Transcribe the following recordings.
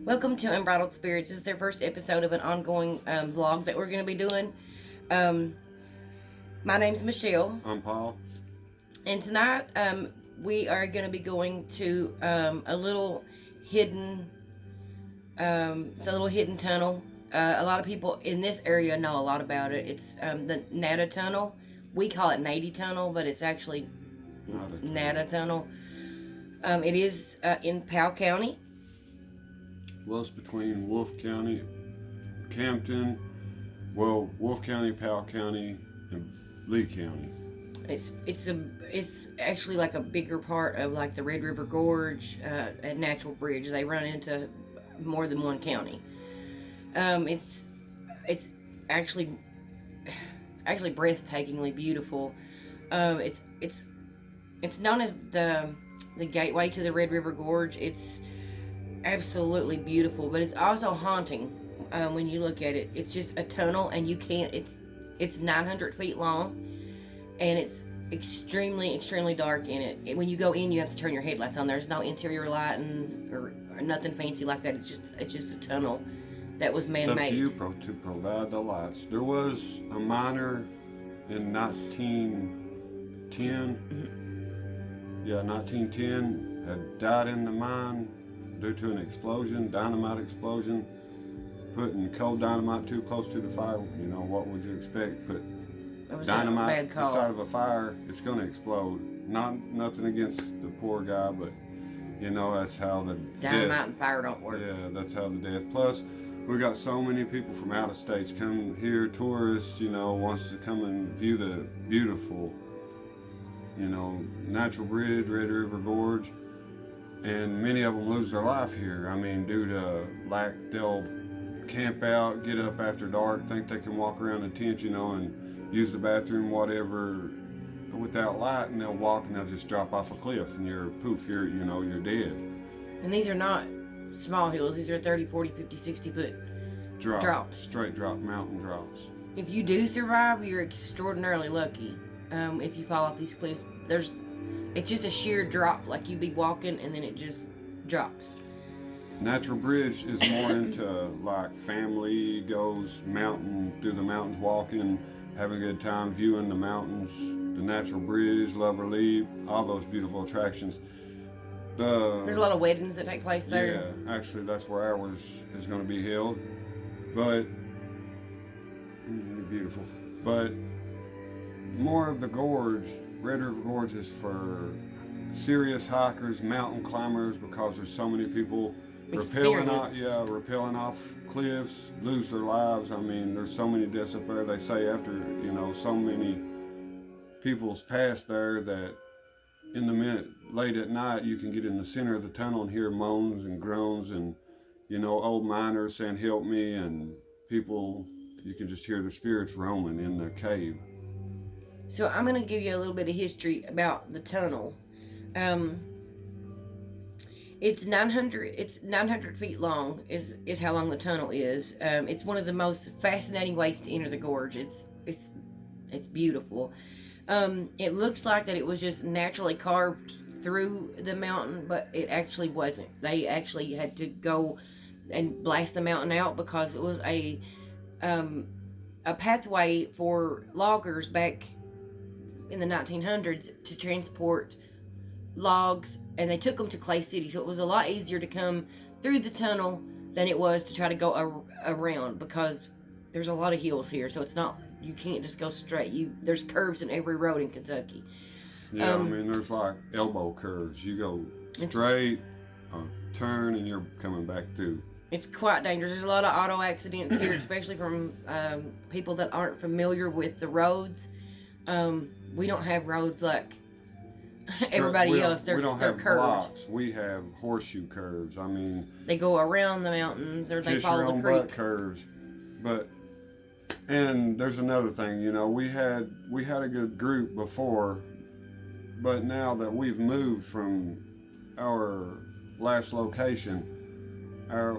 Welcome to Unbridled Spirits. This is their first episode of an ongoing vlog that we're going to be doing. My name's Michelle. I'm Paul. And tonight we are going to be going to a little hidden, it's a little hidden tunnel. A lot of people in this area know a lot about it. It's the Nada Tunnel. We call it Nady Tunnel, but it's actually Nada Tunnel. It is in Powell County. Well, it's between Wolf County, Campton, Wolf County, Powell County, and Lee County. It's actually like a bigger part of like the Red River Gorge and Natural Bridge. They run into more than one county. It's actually breathtakingly beautiful. It's known as the gateway to the Red River Gorge. It's absolutely beautiful, but it's also haunting when you look at it. It's just a tunnel, and you can't. It's 900 feet long, and it's extremely dark in it. When you go in, you have to turn your headlights on. There's no interior lighting or nothing fancy like that. It's just a tunnel that was man-made. It's up to you to provide the lights. There was a miner in 1910. Yeah, 1910 had died in the mine due to an explosion, dynamite explosion. Putting cold dynamite too close to the fire, you know, what would you expect? Put dynamite inside of a fire, it's going to explode. Nothing against the poor guy, but you know, that's how the dynamite and fire don't work. Yeah, that's how the death. Plus, we got so many people from out of states come here, tourists, you know, wants to come and view the beautiful, you know, Natural Bridge, Red River Gorge, and many of them lose their life here. I mean, due to lack, they'll camp out, get up after dark, think they can walk around the tent, you know, and use the bathroom, whatever, without light, and they'll walk and they'll just drop off a cliff, and you're dead. And these are not small hills. These are 30, 40, 50, 60 foot drops. Straight drop, mountain drops. If you do survive, you're extraordinarily lucky. If you fall off these cliffs, it's just a sheer drop, like you'd be walking and then it just drops. Natural Bridge is more into like family, goes through the mountains, walking, having a good time, viewing the mountains, the Natural Bridge, Lover Leap, all those beautiful attractions. There's a lot of weddings that take place there. Yeah, actually that's where ours is going to be held. But beautiful. But more of the gorge, Red River Gorge, is for serious hikers, mountain climbers, because there's so many people rappelling off cliffs, lose their lives. I mean, there's so many deaths up there. They say after, you know, so many people's passed there that late at night you can get in the center of the tunnel and hear moans and groans and, you know, old miners saying help me, and people, you can just hear their spirits roaming in the cave. So I'm going to give you a little bit of history about the tunnel. It's 900 feet long is how long the tunnel is. It's one of the most fascinating ways to enter the gorge. It's beautiful. It looks like that it was just naturally carved through the mountain, but it actually wasn't. They actually had to go and blast the mountain out because it was a pathway for loggers back in the 1900s to transport logs, and they took them to Clay City, so it was a lot easier to come through the tunnel than it was to try to go around, because there's a lot of hills here, so it's not, you can't just go straight. There's curves in every road in Kentucky. Yeah, I mean, there's like elbow curves. You go straight, turn, and you're coming back through. It's quite dangerous. There's a lot of auto accidents here, especially from people that aren't familiar with the roads. We don't have roads like everybody else. We don't have curved blocks. We have horseshoe curves. I mean, they go around the mountains, or they follow the creek. Butt curves. And there's another thing, you know, we had a good group before, but now that we've moved from our last location,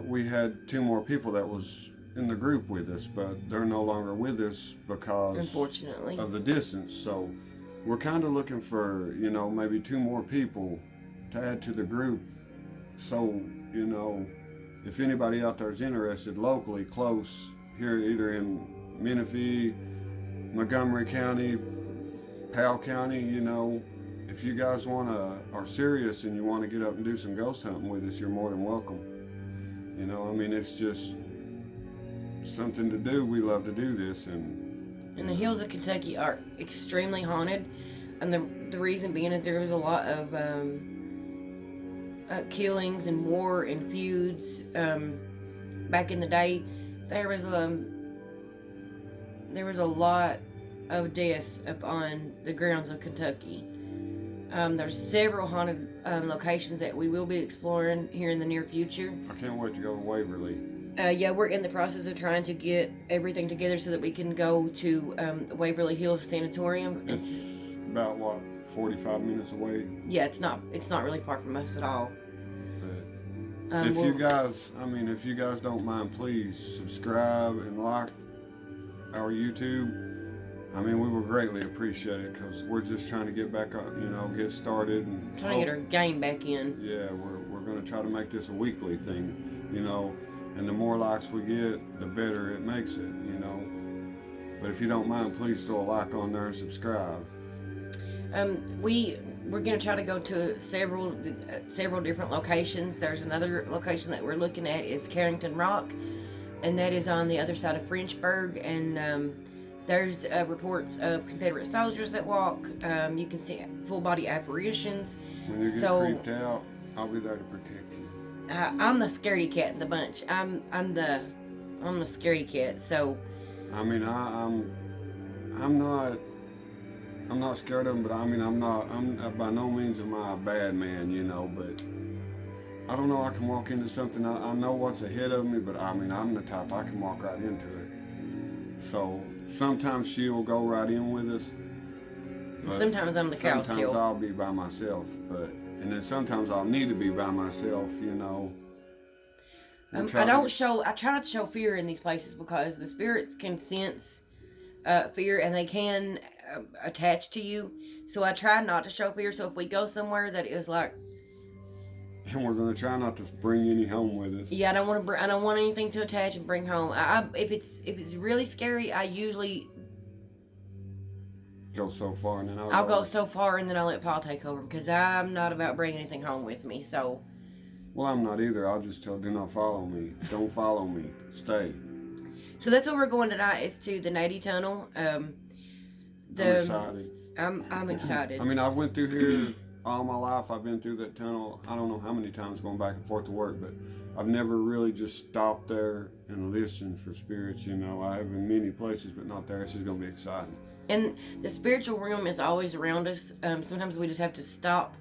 we had 2 more people that was in the group with us, but they're no longer with us because, unfortunately, of the distance. So we're kind of looking for, you know, maybe 2 more people to add to the group, so, you know, if anybody out there is interested locally, close here, either in Menifee, Montgomery County, Powell County, you know, if you guys are serious and you want to get up and do some ghost hunting with us, you're more than welcome. You know, I mean, it's just something to do. We love to do this, and the hills of Kentucky are extremely haunted, and the reason being is there was a lot of killings and war and feuds back in the day. There was a lot of death up on the grounds of Kentucky. There's several haunted locations that we will be exploring here in the near future. I can't wait to go to Waverly. Yeah, we're in the process of trying to get everything together so that we can go to the Waverly Hills Sanatorium. It's about, what, 45 minutes away? Yeah, it's not really far from us at all. But if you guys don't mind, please subscribe and like our YouTube. I mean, we will greatly appreciate it, because we're just trying to get back up, you know, get started. And trying to get our game back in. Yeah, we're going to try to make this a weekly thing, you know, and the more likes we get, the better it makes it, you know. But if you don't mind, please throw a like on there and subscribe. We're going to try to go to several different locations. There's another location that we're looking at is Carrington Rock, and that is on the other side of Frenchburg, and there's reports of Confederate soldiers that walk. You can see full body apparitions. When you get creeped out, I'll be there to protect you. I'm the scaredy cat in the bunch. I'm the scaredy cat. So I mean, I'm not scared of them, but I mean, I'm by no means am I a bad man, you know, but I don't know, I can walk into something, I know what's ahead of me, but I mean, I'm the type, I can walk right into it. So sometimes she'll go right in with us. Sometimes I'm the cow still. Sometimes I'll be by myself, and then sometimes I'll need to be by myself, you know. I try not to show fear in these places, because the spirits can sense fear, and they can attach to you. So I try not to show fear. So if we go somewhere that is like, and we're gonna try not to bring any home with us. Yeah, I don't want anything to attach and bring home. If it's really scary, I usually go so far, and then I'll go so far, and then I'll let Paul take over, because I'm not about bringing anything home with me. So. Well, I'm not either. I'll just tell, do not follow me. Don't follow me. Stay. So that's where we're going tonight. Is to the Nady Tunnel. I'm excited. I'm excited. I mean, I went through here all my life. I've been through that tunnel. I don't know how many times going back and forth to work, but I've never really just stopped there and listened for spirits. You know, I have in many places, but not there. This is going to be exciting. And the spiritual realm is always around us. Sometimes we just have to stop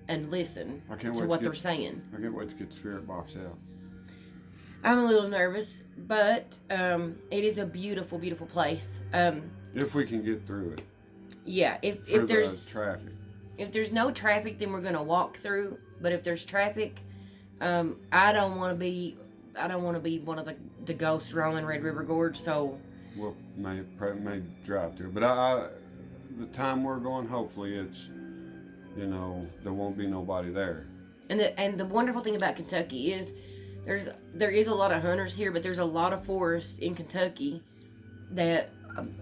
and listen to what they're saying. I can't wait to get the spirit box out. I'm a little nervous, but it is a beautiful, beautiful place. If we can get through it. Yeah, if there's traffic. If there's no traffic, then we're gonna walk through. But if there's traffic, I don't want to be one of the ghosts roaming Red River Gorge. So we'll may drive through. But the time we're going, hopefully it's, you know, there won't be nobody there. And the wonderful thing about Kentucky is there is a lot of hunters here, but there's a lot of forests in Kentucky that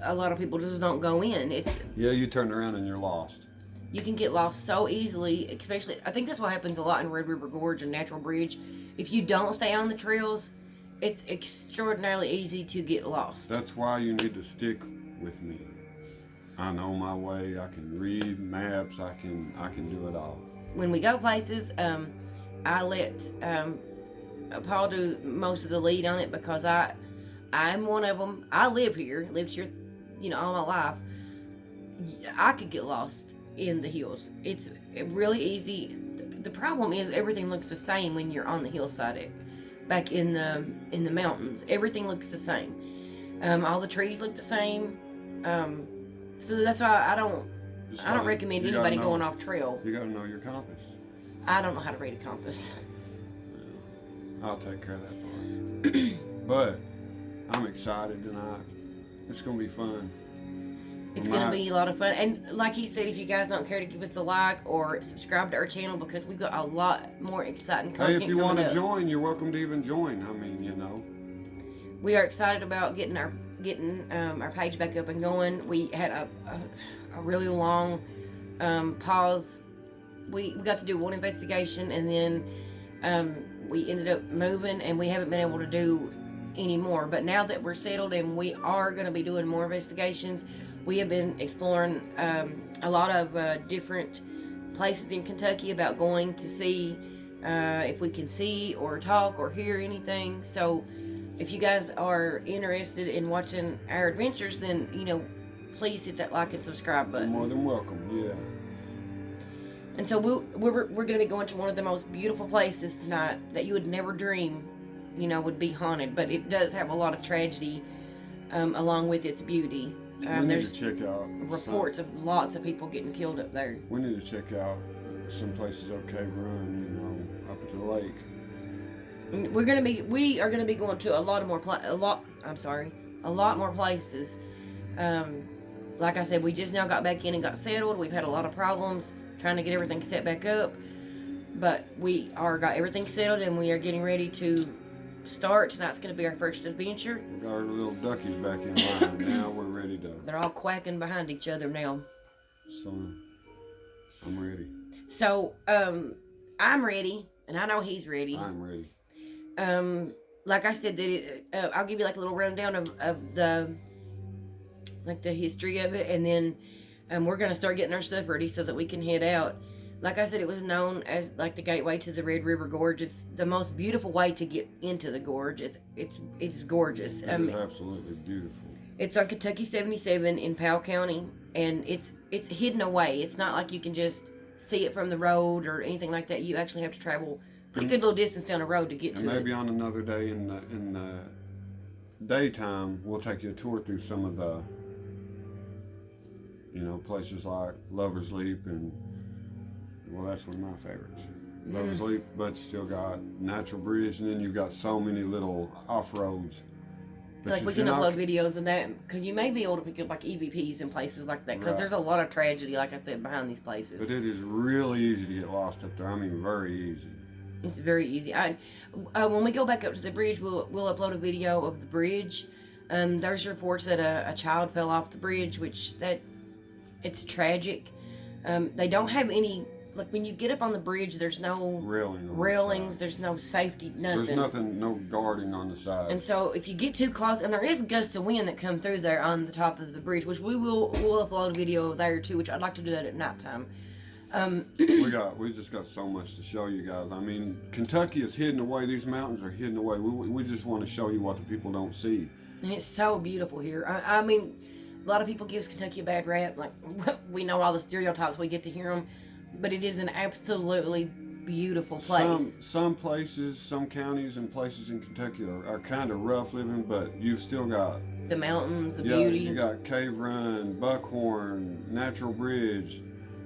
a lot of people just don't go in. Yeah, you turn around and you're lost. You can get lost so easily, especially, I think that's what happens a lot in Red River Gorge and Natural Bridge. If you don't stay on the trails, it's extraordinarily easy to get lost. That's why you need to stick with me. I know my way. I can read maps. I can do it all. When we go places, I let Paul do most of the lead on it, because I'm one of them. I lived here, you know, all my life. I could get lost in the hills. It's really easy. The problem is everything looks the same when you're on the hillside. Back in the mountains, everything looks the same. All the trees look the same. So that's why I don't recommend anybody going off trail. You gotta know your compass. I don't know how to read a compass. I'll take care of that part. But I'm excited tonight. It's gonna be fun. It's going to be a lot of fun. And like he said, if you guys don't care to give us a like or subscribe to our channel, because we've got a lot more exciting content. Hey, if you want to join, you're welcome to even join. I mean, you know. We are excited about getting our page back up and going. We had a really long pause. We got to do one investigation, and then we ended up moving, and we haven't been able to do any more. But now that we're settled and we are going to be doing more investigations, we have been exploring a lot of different places in Kentucky about going to see if we can see or talk or hear anything. So if you guys are interested in watching our adventures, then, you know, please hit that like and subscribe button. You're more than welcome, yeah. And so we're going to be going to one of the most beautiful places tonight that you would never dream, you know, would be haunted. But it does have a lot of tragedy along with its beauty. There's check out reports of lots of people getting killed up there. We need to check out some places up Cave Run, you know, up at the lake. We are gonna be going to a lot more places. Like I said, we just now got back in and got settled. We've had a lot of problems trying to get everything set back up, but we got everything settled, and we are getting ready to start. Tonight's going to be our first adventure. We got our little duckies back in line. Now we're ready to. They're all quacking behind each other now. So I'm ready. So I'm ready, and I know he's ready. I'm ready. Like I said, I'll give you like a little rundown of the history of it, and then we're gonna start getting our stuff ready so that we can head out. Like I said, it was known as like the gateway to the Red River Gorge. It's the most beautiful way to get into the gorge. It's gorgeous. It's absolutely beautiful. It's on Kentucky 77 in Powell County, and it's hidden away. It's not like you can just see it from the road or anything like that. You actually have to travel pretty good little distance down the road to get to it. And maybe on another day in the daytime, we'll take you a tour through some of the, you know, places like Lover's Leap, and well, that's one of my favorites. Lover's Leap, but still got Natural Bridge, and then you've got so many little off-roads. Like we can upload videos of that, because you may be able to pick up like EVPs in places like that, because there's a lot of tragedy, like I said, behind these places. But it is really easy to get lost up there. I mean, very easy. It's very easy. When we go back up to the bridge, we'll upload a video of the bridge. There's reports that a child fell off the bridge, which it's tragic. They don't have any, like when you get up on the bridge, there's no railings, there's no safety, nothing. There's nothing, no guarding on the side. And so if you get too close, and there is gusts of wind that come through there on the top of the bridge, which we'll upload a video of there too, which I'd like to do that at nighttime. We just got so much to show you guys. I mean, Kentucky is hidden away. These mountains are hidden away. We just want to show you what the people don't see. And it's so beautiful here. I mean, a lot of people give Kentucky a bad rap. Like, we know all the stereotypes, we get to hear them, but it is an absolutely beautiful place. Some places, some counties and places in Kentucky are kind of rough living, but you've still got the mountains, the beauty. You got Cave Run, Buckhorn, Natural Bridge.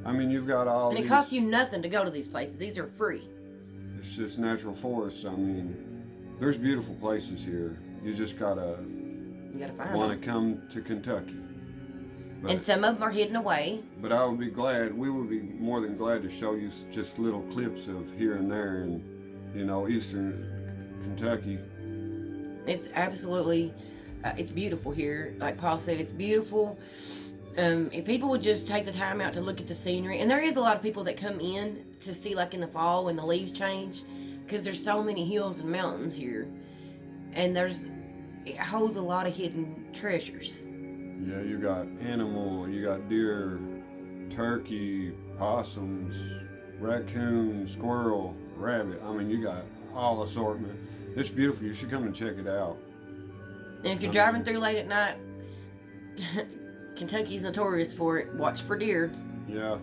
I mean, you've got all. And it costs you nothing to go to these places. These are free. It's just natural forests. I mean, there's beautiful places here. You just gotta want to come to Kentucky. But, and some of them are hidden away. But we would be more than glad to show you just little clips of here and there in, you know, eastern Kentucky. It's absolutely, it's beautiful here. Like Paul said, it's beautiful. If people would just take the time out to look at the scenery, and there is a lot of people that come in to see, like in the fall when the leaves change, because there's so many hills and mountains here, and it holds a lot of hidden treasures. Yeah, you got you got deer, turkey, possums, raccoon, squirrel, rabbit. I mean, you got all assortment. It's beautiful. You should come and check it out. And if you're driving through late at night, Kentucky's notorious for it. Watch for deer. Yeah.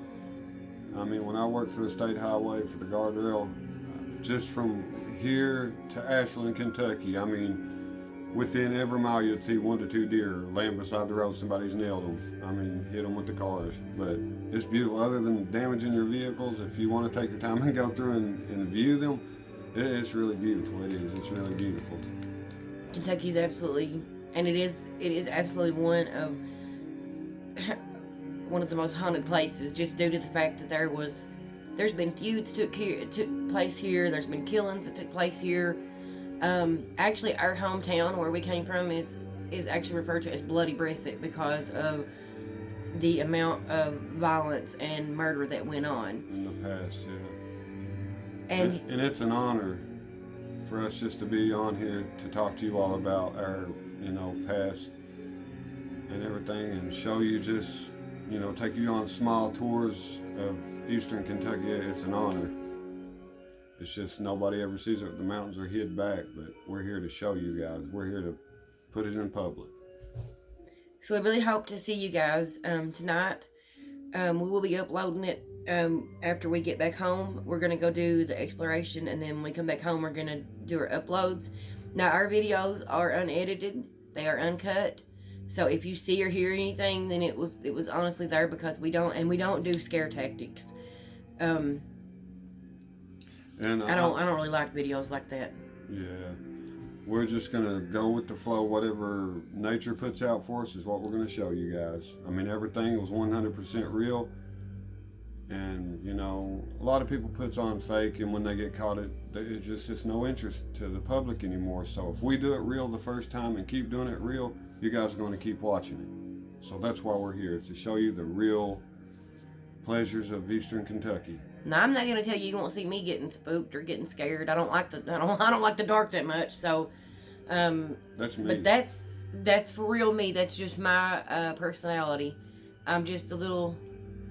I mean, when I worked for the state highway for the guardrail, just from here to Ashland, Kentucky, I mean, within every mile you'd see 1 to 2 deer laying beside the road. Somebody's nailed them. I mean, hit them with the cars. But it's beautiful. Other than damaging your vehicles, if you want to take your time and go through and view them, it's really beautiful. It is. It's really beautiful. Kentucky's absolutely, and it is absolutely one of one of the most haunted places, just due to the fact that there's been feuds took place here. There's been killings that took place here. Actually, our hometown where we came from is actually referred to as Bloody Breathitt because of the amount of violence and murder that went on in the past. Yeah, and it's an honor for us just to be on here to talk to you all about our past and everything, and show you just take you on small tours of Eastern Kentucky. It's an honor. It's just nobody ever sees it. The mountains are hid back, but we're here to show you guys. We're here to put it in public. So we really hope to see you guys tonight. We will be uploading it after we get back home. We're going to go do the exploration, and then when we come back home, we're going to do our uploads. Now, our videos are unedited. They are uncut. So if you see or hear anything, then it was honestly there because we don't do scare tactics. And I don't really like videos like that. Yeah. We're just going to go with the flow. Whatever nature puts out for us is what we're going to show you guys. I mean, everything was 100% real. And, a lot of people puts on fake, and when they get caught, it's no interest to the public anymore. So if we do it real the first time and keep doing it real, you guys are going to keep watching it. So that's why we're here, is to show you the real pleasures of Eastern Kentucky. Now, I'm not going to tell you you won't see me getting spooked or getting scared. I don't like the dark that much. So, that's me. But that's for real me. That's just my personality. I'm just a little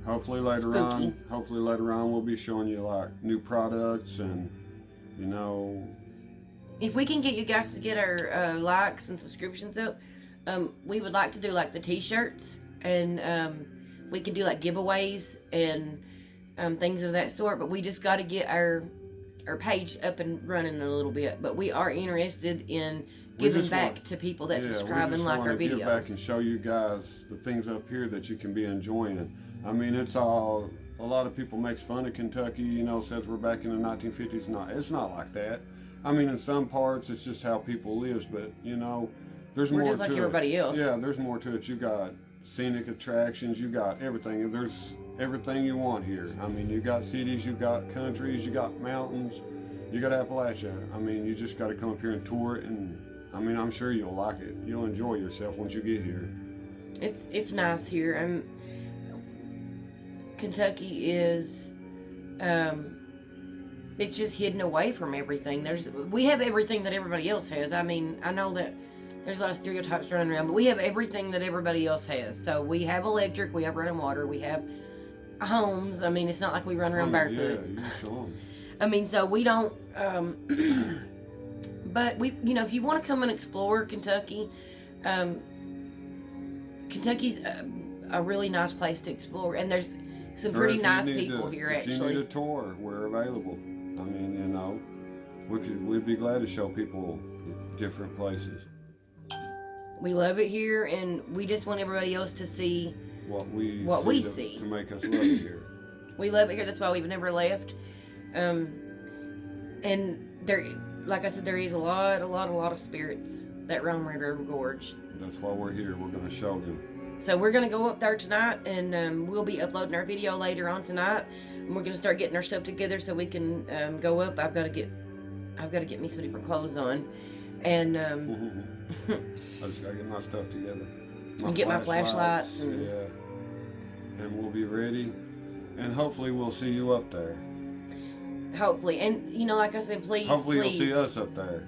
Hopefully later on, we'll be showing you like new products and if we can get you guys to get our likes and subscriptions up, we would like to do like the t-shirts, and we can do like giveaways and things of that sort. But we just got to get our page up and running a little bit. But we are interested in giving back to people that subscribe and like our videos. We just want to give back and show you guys the things up here that you can be enjoying. I mean, a lot of people makes fun of Kentucky, says we're back in the 1950s. No, it's not like that. I mean, in some parts, it's just how people live, but, there's more to it. We're just like everybody else. Yeah, there's more to it. You got scenic attractions, you got everything. There's everything you want here. I mean, you got cities, you got countries, you got mountains, you got Appalachia. I mean, you just got to come up here and tour it, and, I mean, I'm sure you'll like it. You'll enjoy yourself once you get here. It's nice here. Kentucky is, it's just hidden away from everything. We have everything that everybody else has. I mean, I know that there's a lot of stereotypes running around, but we have everything that everybody else has. So we have electric, we have running water, we have homes. I mean, it's not like we run around barefoot. Yeah, you show them. I mean, so we don't, but we, if you want to come and explore Kentucky, Kentucky's a really nice place to explore, and there's some pretty nice people here, actually. If you need a tour, we're available. I mean, we'd be glad to show people different places. We love it here, and we just want everybody else to see what we see to make us love it here. We love it here. That's why we've never left. And there, like I said, there is a lot of spirits that roam Red River Gorge. That's why we're here. We're going to show them. So we're going to go up there tonight, and we'll be uploading our video later on tonight. And we're going to start getting our stuff together so we can go up. I've got to get me some different clothes on, and I just got to get my stuff together. And get my flashlights and we'll be ready, and hopefully we'll see you up there. Hopefully, and like I said, please. Hopefully you'll see us up there.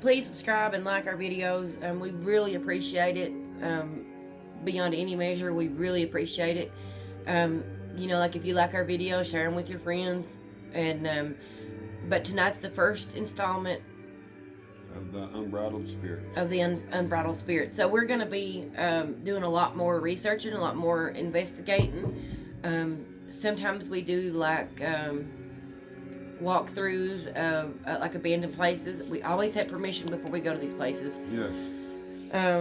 Please subscribe and like our videos. We really appreciate it. Beyond any measure, we really appreciate it. Like if you like our videos, share them with your friends. And but tonight's the first installment of the Unbridled Spirit. Unbridled Spirit. So we're going to be doing a lot more researching, a lot more investigating. Sometimes we do like walkthroughs of like abandoned places. We always have permission before we go to these places. Yes.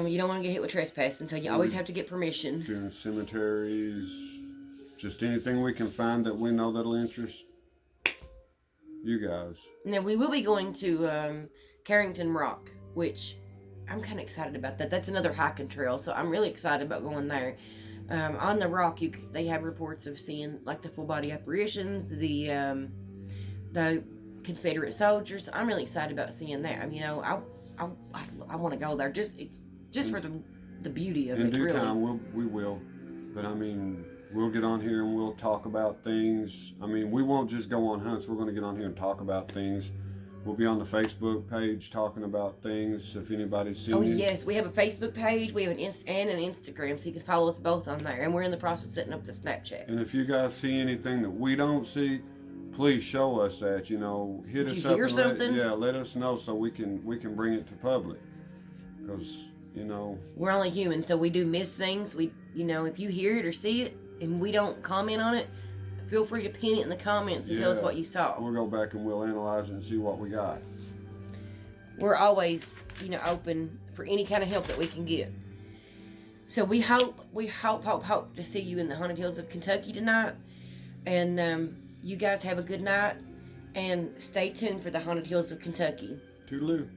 You don't want to get hit with trespassing, so you always have to get permission. Doing cemeteries, just anything we can find that we know that'll interest you guys. Now we will be going to Carrington Rock, which I'm kind of excited about that. That's another hiking trail, so I'm really excited about going there. On the Rock, they have reports of seeing like the full body apparitions, the Confederate soldiers. I'm really excited about seeing that. You know, I want to go there. It's just for the beauty of it. In due really. time, we will. But I mean, we'll get on here and we'll talk about things. I mean, we won't just go on hunts. We're going to get on here and talk about things. We'll be on the Facebook page talking about things. If anybody's seen it. Yes, we have a Facebook page. We have an and an Instagram, so you can follow us both on there. And we're in the process of setting up the Snapchat. And if you guys see anything that we don't see, please show us that. You know, hit us up. Hear something? Let us know so we can bring it to public. Because you know, we're only human, so we do miss things. If you hear it or see it and we don't comment on it, feel free to pin it in the comments and tell us what you saw. We'll go back and we'll analyze it and see what we got. We're always, open for any kind of help that we can get. So we hope to see you in the Haunted Hills of Kentucky tonight. And you guys have a good night and stay tuned for the Haunted Hills of Kentucky. Toodaloo.